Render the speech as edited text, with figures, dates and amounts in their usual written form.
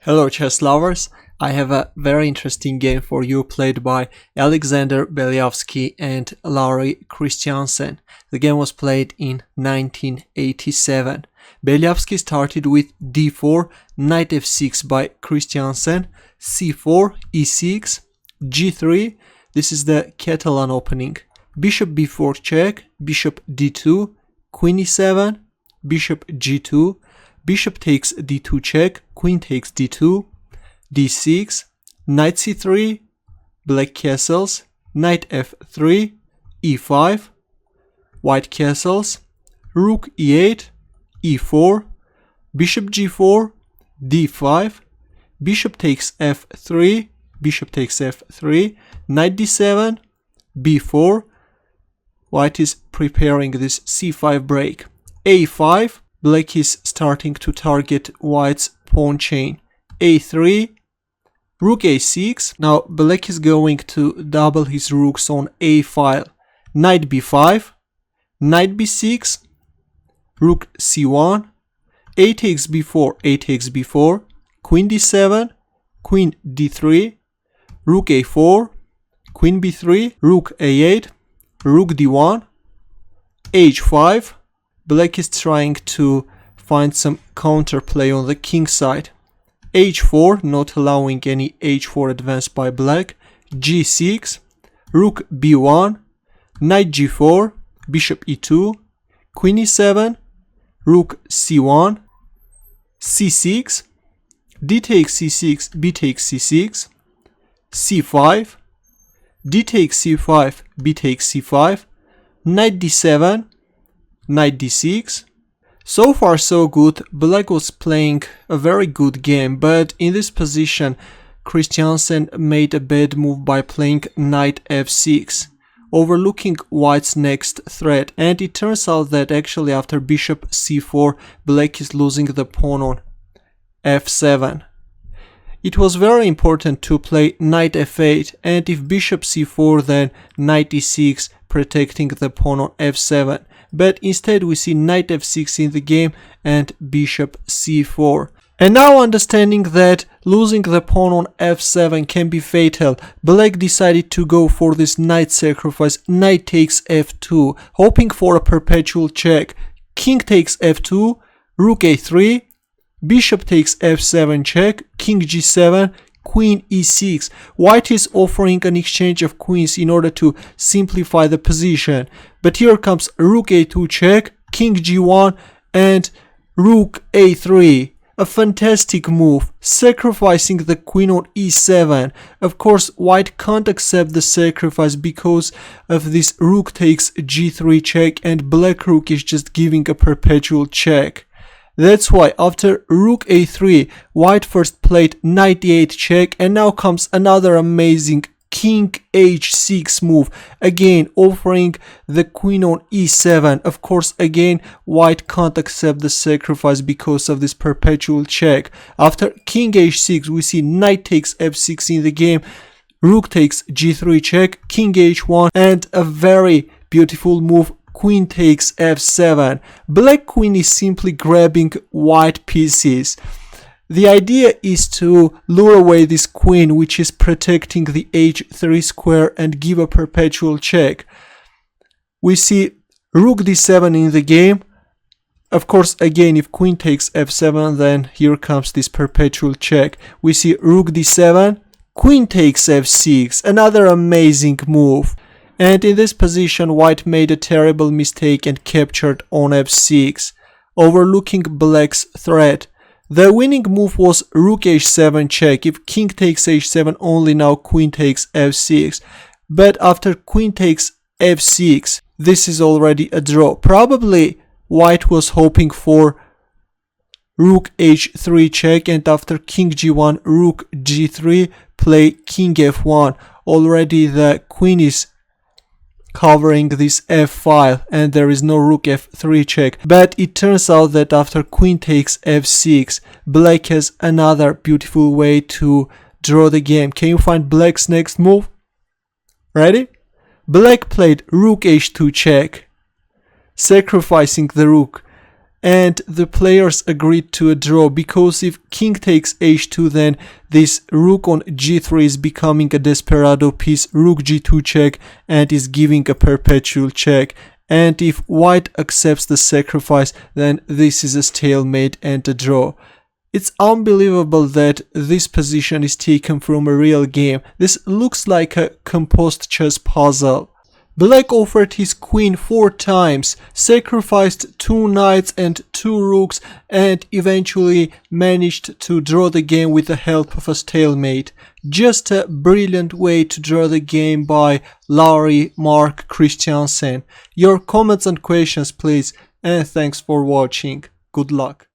Hello chess lovers, I have a very interesting game for you played by Alexander Beliavsky and Laurie Christiansen. The game was played in 1987. Beliavsky started with d4, knight f6 by Christiansen, c4, e6, g3, this is the Catalan opening, bishop b4 check, bishop d2, queen e7, bishop g2, bishop takes d2 check, queen takes d2, d6, knight c3, black castles, knight f3, e5, white castles, rook e8, e4, bishop g4, d5, bishop takes f3, knight d7, b4, white is preparing this c5 break, a5, black is starting to target white's pawn chain, a3, rook a6, now black is going to double his rooks on a file, knight b5, knight b6, rook c1, a takes b4, queen d7, queen d3, rook a4, queen b3, rook a8, rook d1, h5, black is trying to find some counterplay on the king side, h4, not allowing any h4 advance by black, g6, rook b1, knight g4, bishop e2, queen e7, rook c1, c6, d takes c6, b takes c6, c5, d takes c5, b takes c5, knight d7, knight d6. So far so good, black was playing a very good game, but in this position Christiansen made a bad move by playing knight f6, overlooking white's next threat, and it turns out that actually after bishop c4 black is losing the pawn on f7. It was very important to play knight f8, and if bishop c4 then knight e6 protecting the pawn on f7. But instead we see knight f6 in the game and bishop c4. And now understanding that losing the pawn on f7 can be fatal, black decided to go for this knight sacrifice, knight takes f2, hoping for a perpetual check. King takes f2, rook a3, bishop takes f7 check, king g7, queen e6. White is offering an exchange of queens in order to simplify the position. But here comes rook a2 check, king g1 and rook a3. A fantastic move, sacrificing the queen on e7. Of course, white can't accept the sacrifice because of this rook takes g3 check and black rook is just giving a perpetual check. That's why after rook a3, white first played knight e8 check, and now comes another amazing king h6 move, again offering the queen on e7. Of course, again white can't accept the sacrifice because of this perpetual check. After king h6 we see knight takes f6 in the game, rook takes g3 check, king h1, and a very beautiful move, queen takes f7. Black queen is simply grabbing white pieces. The idea is to lure away this queen, which is protecting the h3 square, and give a perpetual check. We see rook d7 in the game. Of course, again, if queen takes f7, then here comes this perpetual check. We see rook d7, queen takes f6, another amazing move. And in this position, white made a terrible mistake and captured on f6, overlooking black's threat. The winning move was rook h7 check. If king takes h7 only, now queen takes f6. But after queen takes f6, this is already a draw. Probably white was hoping for rook h3 check, and after king g1, rook g3, play king f1. Already the queen is covering this f file and there is no rook f3 check. But it turns out that after queen takes f6, black has another beautiful way to draw the game. Can you find black's next move? Ready? Black played rook h2 check, sacrificing the rook. and the players agreed to a draw, because if king takes h2, then this rook on g3 is becoming a desperado piece, rook g2 check, and is giving a perpetual check. And if white accepts the sacrifice, then this is a stalemate and a draw. It's unbelievable that this position is taken from a real game. This looks like a composed chess puzzle. Black offered his queen 4 times, sacrificed 2 knights and 2 rooks, and eventually managed to draw the game with the help of a stalemate. Just a brilliant way to draw the game by Larry Mark Christiansen. Your comments and questions please, and thanks for watching. Good luck.